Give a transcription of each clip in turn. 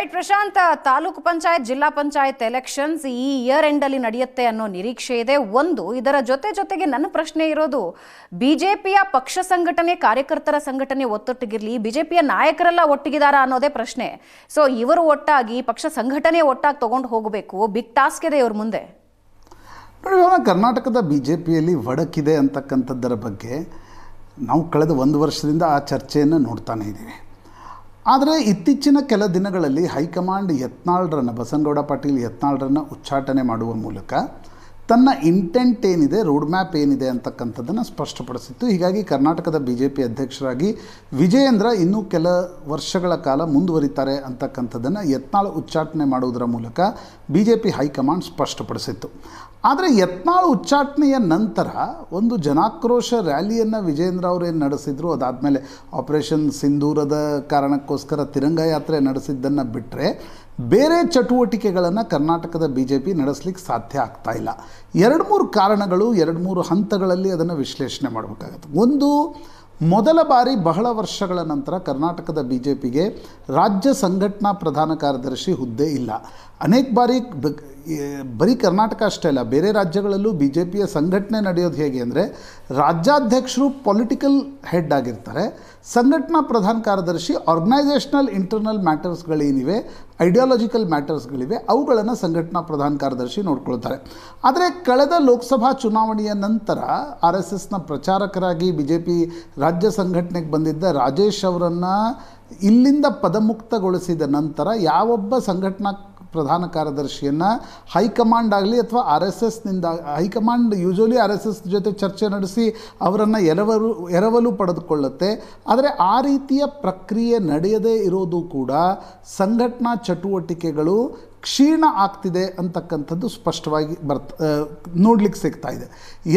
Right Prashant, taluk panchayat ಜಿಲ್ಲಾ panchayat elections ಈ year end ಅಲ್ಲಿ ನಡೆಯುತ್ತೆ ಅನ್ನೋ ನಿರೀಕ್ಷೆ ಇದೆ. ಇದರ ಜೊತೆಗೆ ನನ್ನ ಪ್ರಶ್ನೆ ಇರೋದು, ಬಿಜೆಪಿಯ ಪಕ್ಷ ಸಂಘಟನೆ, ಕಾರ್ಯಕರ್ತರ ಸಂಘಟನೆ ಒತ್ತೊಟ್ಟಿಗಿರಲಿ, ಬಿಜೆಪಿಯ ನಾಯಕರೆಲ್ಲ ಒಟ್ಟಿಗಿದಾರ ಅನ್ನೋದೇ ಪ್ರಶ್ನೆ. ಸೊ ಇವರು ಒಟ್ಟಾಗಿ ಪಕ್ಷ ಸಂಘಟನೆ ಒಟ್ಟಾಗಿ ತಗೊಂಡು ಹೋಗಬೇಕು, ಬಿಗ್ ಟಾಸ್ಕ್ ಇದೆ ಇವ್ರ ಮುಂದೆ. ಕರ್ನಾಟಕದ ಬಿಜೆಪಿಯಲ್ಲಿ ಒಡಕಿದೆ ಅಂತಕ್ಕಂಥದ್ದರ ಬಗ್ಗೆ ನಾವು ಕಳೆದ 1 ವರ್ಷದಿಂದ ಆ ಚರ್ಚೆಯನ್ನು ನೋಡ್ತಾನೆ ಇದ್ದೀವಿ. ಆದರೆ ಇತ್ತೀಚಿನ ಕೆಲ ದಿನಗಳಲ್ಲಿ ಹೈಕಮಾಂಡ್ ಯತ್ನಾಳ್ರನ್ನು, ಬಸನಗೌಡ ಪಾಟೀಲ್ ಯತ್ನಾಳ್ರನ್ನು ಉಚ್ಚಾಟನೆ ಮಾಡುವ ಮೂಲಕ ತನ್ನ ಇಂಟೆಂಟ್ ಏನಿದೆ, ರೋಡ್ ಮ್ಯಾಪ್ ಏನಿದೆ ಅಂತಕ್ಕಂಥದ್ದನ್ನು ಸ್ಪಷ್ಟಪಡಿಸಿತ್ತು. ಹೀಗಾಗಿ ಕರ್ನಾಟಕದ ಬಿಜೆಪಿ ಅಧ್ಯಕ್ಷರಾಗಿ ವಿಜಯೇಂದ್ರ ಇನ್ನೂ ಕೆಲ ವರ್ಷಗಳ ಕಾಲ ಮುಂದುವರಿತಾರೆ ಅಂತಕ್ಕಂಥದ್ದನ್ನು ಯತ್ನಾಳ್ ಉಚ್ಚಾಟನೆ ಮಾಡುವುದರ ಮೂಲಕ ಬಿಜೆಪಿ ಹೈಕಮಾಂಡ್ ಸ್ಪಷ್ಟಪಡಿಸಿತ್ತು. ಆದರೆ ಯತ್ನಾಳ್ ಉಚ್ಚಾಟನೆಯ ನಂತರ ಒಂದು ಜನಾಕ್ರೋಶ ರ್ಯಾಲಿಯನ್ನು ವಿಜಯೇಂದ್ರ ಅವರೇನು ನಡೆಸಿದ್ರು, ಅದಾದಮೇಲೆ ಆಪರೇಷನ್ ಸಿಂಧೂರದ ಕಾರಣಕ್ಕೋಸ್ಕರ ತಿರಂಗ ಯಾತ್ರೆ ನಡೆಸಿದ್ದನ್ನು ಬಿಟ್ಟರೆ ಬೇರೆ ಚಟುವಟಿಕೆಗಳನ್ನು ಕರ್ನಾಟಕದ ಬಿಜೆಪಿ ನಡೆಸಲಿಕ್ಕೆ ಸಾಧ್ಯ ಆಗ್ತಾ ಇಲ್ಲ. 2-3 ಕಾರಣಗಳು, 2-3 ಹಂತಗಳಲ್ಲಿ ಅದನ್ನು ವಿಶ್ಲೇಷಣೆ ಮಾಡಬೇಕಾಗತ್ತೆ. ಒಂದು, ಮೊದಲ ಬಾರಿ ಬಹಳ ವರ್ಷಗಳ ನಂತರ ಕರ್ನಾಟಕದ ಬಿಜೆಪಿಗೆ ರಾಜ್ಯ ಸಂಘಟನಾ ಪ್ರಧಾನ ಕಾರ್ಯದರ್ಶಿ ಹುದ್ದೆ ಇಲ್ಲ. ಅನೇಕ ಬಾರಿ ಬರೀ ಕರ್ನಾಟಕ ಅಷ್ಟೇ ಅಲ್ಲ, ಬೇರೆ ರಾಜ್ಯಗಳಲ್ಲೂ ಬಿಜೆಪಿಯ ಸಂಘಟನೆ ನಡೆಯೋದು ಹೇಗೆ ಅಂದರೆ, ರಾಜ್ಯಾಧ್ಯಕ್ಷರು ಪೊಲಿಟಿಕಲ್ ಹೆಡ್ ಆಗಿರ್ತಾರೆ, ಸಂಘಟನಾ ಪ್ರಧಾನ ಕಾರ್ಯದರ್ಶಿ ಆರ್ಗನೈಸೇಷನಲ್ ಇಂಟರ್ನಲ್ ಮ್ಯಾಟರ್ಸ್ಗಳೇನಿವೆ, ಐಡಿಯಾಲಜಿಕಲ್ ಮ್ಯಾಟರ್ಸ್ಗಳಿವೆ, ಅವುಗಳನ್ನು ಸಂಘಟನಾ ಪ್ರಧಾನ ಕಾರ್ಯದರ್ಶಿ ನೋಡ್ಕೊಳ್ತಾರೆ. ಆದರೆ ಕಳೆದ ಲೋಕಸಭಾ ಚುನಾವಣೆಯ ನಂತರ RSSನ ಪ್ರಚಾರಕರಾಗಿ ಬಿಜೆಪಿ ರಾಜ್ಯ ಸಂಘಟನೆಗೆ ಬಂದಿದ್ದ ರಾಜೇಶ್ ಅವರನ್ನು ಇಲ್ಲಿಂದ ಪದಮುಕ್ತಗೊಳಿಸಿದ ನಂತರ ಯಾವೊಬ್ಬ ಸಂಘಟನಾ ಪ್ರಧಾನ ಕಾರ್ಯದರ್ಶಿಯನ್ನು ಹೈಕಮಾಂಡ್ ಆಗಲಿ ಅಥವಾ RSSನಿಂದ, ಹೈಕಮಾಂಡ್ ಯೂಶ್ವಲಿ RSS ಜೊತೆ ಚರ್ಚೆ ನಡೆಸಿ ಅವರನ್ನು ಎರವಲು ಪಡೆದುಕೊಳ್ಳುತ್ತೆ. ಆದರೆ ಆ ರೀತಿಯ ಪ್ರಕ್ರಿಯೆ ನಡೆಯದೇ ಇರೋದು ಕೂಡ ಸಂಘಟನಾ ಚಟುವಟಿಕೆಗಳು ಕ್ಷೀಣ ಆಗ್ತಿದೆ ಅಂತಕ್ಕಂಥದ್ದು ಸ್ಪಷ್ಟವಾಗಿ ನೋಡ್ಲಿಕ್ಕೆ ಸಿಗ್ತಾ ಇದೆ.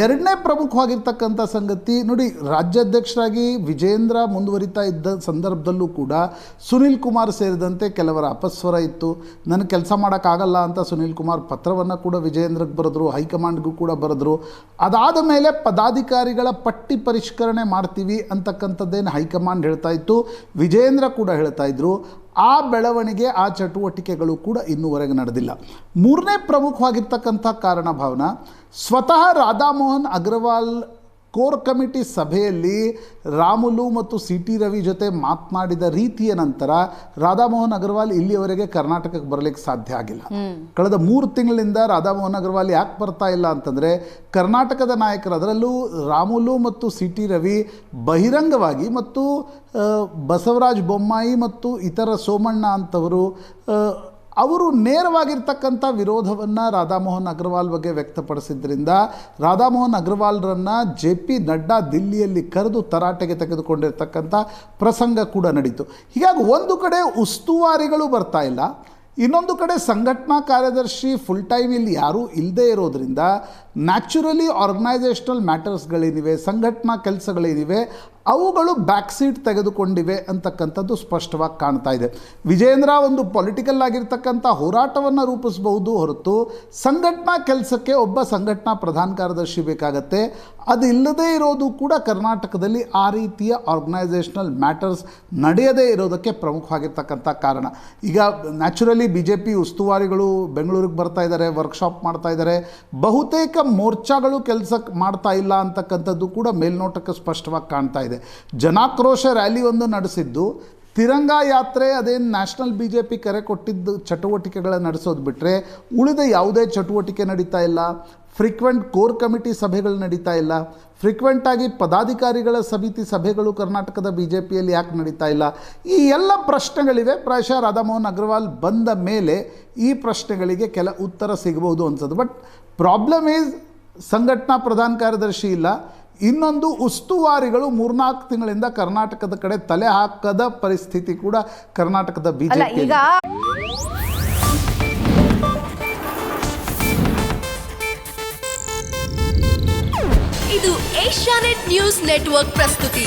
ಎರಡನೇ ಪ್ರಮುಖವಾಗಿರ್ತಕ್ಕಂಥ ಸಂಗತಿ ನೋಡಿ, ರಾಜ್ಯಾಧ್ಯಕ್ಷರಾಗಿ ವಿಜಯೇಂದ್ರ ಮುಂದುವರಿತಾ ಇದ್ದ ಸಂದರ್ಭದಲ್ಲೂ ಕೂಡ ಸುನೀಲ್ ಕುಮಾರ್ ಸೇರಿದಂತೆ ಕೆಲವರ ಅಪಸ್ವರ ಇತ್ತು. ನನಗೆ ಕೆಲಸ ಮಾಡೋಕ್ಕಾಗಲ್ಲ ಅಂತ ಸುನೀಲ್ ಕುಮಾರ್ ಪತ್ರವನ್ನು ಕೂಡ ವಿಜಯೇಂದ್ರಕ್ಕೆ ಬರೆದ್ರು, ಹೈಕಮಾಂಡ್ಗೂ ಕೂಡ ಬರೆದ್ರು. ಅದಾದ ಮೇಲೆ ಪದಾಧಿಕಾರಿಗಳ ಪಟ್ಟಿ ಪರಿಷ್ಕರಣೆ ಮಾಡ್ತೀವಿ ಅಂತಕ್ಕಂಥದ್ದೇನು ಹೈಕಮಾಂಡ್ ಹೇಳ್ತಾ ಇತ್ತು, ವಿಜಯೇಂದ್ರ ಕೂಡ ಹೇಳ್ತಾ ಇದ್ರು. ಆ ಬೆಳವಣಿಗೆ, ಆ ಚಟುವಟಿಕೆಗಳು ಕೂಡ ಇನ್ನೂವರೆಗೆ ನಡೆದಿಲ್ಲ. ಮೂರನೇ ಪ್ರಮುಖವಾಗಿರ್ತಕ್ಕಂಥ ಕಾರಣ ಭಾವನಾ, ಸ್ವತಃ ರಾಧಾಮೋಹನ್ ಅಗ್ರವಾಲ್ ಕೋರ್ ಕಮಿಟಿ ಸಭೆಯಲ್ಲಿ ರಾಮುಲು ಮತ್ತು CT ರವಿ ಜೊತೆ ಮಾತನಾಡಿದ ರೀತಿಯ ನಂತರ ರಾಧಾಮೋಹನ್ ಅಗ್ರವಾಲ್ ಇಲ್ಲಿಯವರೆಗೆ ಕರ್ನಾಟಕಕ್ಕೆ ಬರಲಿಕ್ಕೆ ಸಾಧ್ಯ ಆಗಿಲ್ಲ. ಕಳೆದ 3 ತಿಂಗಳಿಂದ ರಾಧಾಮೋಹನ್ ಅಗ್ರವಾಲ್ ಯಾಕೆ ಬರ್ತಾ ಇಲ್ಲ ಅಂತಂದರೆ, ಕರ್ನಾಟಕದ ನಾಯಕರು, ಅದರಲ್ಲೂ ರಾಮುಲು ಮತ್ತು CT ರವಿ ಬಹಿರಂಗವಾಗಿ ಮತ್ತು ಬಸವರಾಜ ಬೊಮ್ಮಾಯಿ ಮತ್ತು ಇತರ ಸೋಮಣ್ಣ ಅಂತವರು ಅವರು ನೇರವಾಗಿರ್ತಕ್ಕಂಥ ವಿರೋಧವನ್ನು ರಾಧಾಮೋಹನ್ ಅಗ್ರವಾಲ್ ಬಗ್ಗೆ ವ್ಯಕ್ತಪಡಿಸಿದ್ರಿಂದ ರಾಧಾಮೋಹನ್ ಅಗ್ರವಾಲ್ರನ್ನು JP ನಡ್ಡಾ ದಿಲ್ಲಿಯಲ್ಲಿ ಕರೆದು ತರಾಟೆಗೆ ತೆಗೆದುಕೊಂಡಿರ್ತಕ್ಕಂಥ ಪ್ರಸಂಗ ಕೂಡ ನಡೀತು. ಹೀಗಾಗಿ ಒಂದು ಕಡೆ ಉಸ್ತುವಾರಿಗಳು ಬರ್ತಾ ಇಲ್ಲ, ಇನ್ನೊಂದು ಕಡೆ ಸಂಘಟನಾ ಕಾರ್ಯದರ್ಶಿ ಫುಲ್ ಟೈಮ್ ಇಲ್ಲಿ ಯಾರೂ ಇಲ್ಲದೇ ಇರೋದ್ರಿಂದ ನ್ಯಾಚುರಲಿ ಆರ್ಗನೈಸೇಷನಲ್ ಮ್ಯಾಟರ್ಸ್ಗಳೇನಿವೆ, ಸಂಘಟನಾ ಕೆಲಸಗಳೇನಿವೆ, ಅವುಗಳು ಬ್ಯಾಕ್ ಸೀಟ್ ತೆಗೆದುಕೊಂಡಿವೆ ಅಂತಕ್ಕಂಥದ್ದು ಸ್ಪಷ್ಟವಾಗಿ ಕಾಣ್ತಾ ಇದೆ. ವಿಜಯೇಂದ್ರ ಒಂದು ಪೊಲಿಟಿಕಲ್ ಆಗಿರ್ತಕ್ಕಂಥ ಹೋರಾಟವನ್ನು ರೂಪಿಸಬಹುದು ಹೊರತು ಸಂಘಟನಾ ಕೆಲಸಕ್ಕೆ ಒಬ್ಬ ಸಂಘಟನಾ ಪ್ರಧಾನ ಕಾರ್ಯದರ್ಶಿ ಬೇಕಾಗತ್ತೆ. ಅದು ಇಲ್ಲದೇ ಇರೋದು ಕೂಡ ಕರ್ನಾಟಕದಲ್ಲಿ ಆ ರೀತಿಯ ಆರ್ಗನೈಸೇಷನಲ್ ಮ್ಯಾಟರ್ಸ್ ನಡೆಯದೇ ಇರೋದಕ್ಕೆ ಪ್ರಮುಖವಾಗಿರ್ತಕ್ಕಂಥ ಕಾರಣ. ಈಗ ನ್ಯಾಚುರಲಿ BJP ಉಸ್ತುವಾರಿಗಳು ಬೆಂಗಳೂರಿಗೆ ಬರ್ತಾ ಇದ್ದಾರೆ, ವರ್ಕ್ಶಾಪ್ ಮಾಡ್ತಾ ಇದ್ದಾರೆ, ಬಹುತೇಕ ಮೋರ್ಚಾಗಳು ಕೆಲಸ ಮಾಡ್ತಾ ಇಲ್ಲ ಅಂತಕ್ಕಂಥದ್ದು ಕೂಡ ಮೇಲ್ನೋಟಕ್ಕೆ ಸ್ಪಷ್ಟವಾಗಿ ಕಾಣ್ತಾ ಇದೆ. ಜನಾಕ್ರೋಶ ರ್ಯಾಲಿ ಒಂದು ನಡೆಸಿದ್ದು, ತಿರಂಗ ಯಾತ್ರೆ ಅದೇನು ನ್ಯಾಷನಲ್ BJP ಕರೆ ಕೊಟ್ಟಿದ್ದು ಚಟುವಟಿಕೆಗಳನ್ನು ನಡೆಸೋದು ಬಿಟ್ಟರೆ ಉಳಿದ ಯಾವುದೇ ಚಟುವಟಿಕೆ ನಡೀತಾ ಇಲ್ಲ. ಫ್ರೀಕ್ವೆಂಟ್ ಕೋರ್ ಕಮಿಟಿ ಸಭೆಗಳು ನಡೀತಾ ಇಲ್ಲ. ಫ್ರೀಕ್ವೆಂಟಾಗಿ ಪದಾಧಿಕಾರಿಗಳ ಸಮಿತಿ ಸಭೆಗಳು ಕರ್ನಾಟಕದ BJPಯಲ್ಲಿ ಯಾಕೆ ನಡೀತಾ ಇಲ್ಲ? ಈ ಎಲ್ಲ ಪ್ರಶ್ನೆಗಳಿವೆ. ಪ್ರಾಯಶಃ ರಾಧಾಮೋಹನ್ ಅಗ್ರವಾಲ್ ಬಂದ ಮೇಲೆ ಈ ಪ್ರಶ್ನೆಗಳಿಗೆ ಕೆಲ ಉತ್ತರ ಸಿಗಬಹುದು ಅನ್ಸೋದು. ಬಟ್ ಪ್ರಾಬ್ಲಮ್ ಈಸ್ ಸಂಘಟನಾ ಪ್ರಧಾನ ಕಾರ್ಯದರ್ಶಿ ಇಲ್ಲ. ಇನ್ನೊಂದು, ಉಸ್ತುವಾರಿಗಳು 3-4 ತಿಂಗಳಿಂದ ಕರ್ನಾಟಕದ ಕಡೆ ತಲೆ ಹಾಕದ ಪರಿಸ್ಥಿತಿ ಕೂಡ ಕರ್ನಾಟಕದ BJP. ಇದು ಏಷ್ಯಾನೆಟ್ ನ್ಯೂಸ್ ನೆಟ್ವರ್ಕ್ ಪ್ರಸ್ತುತಿ.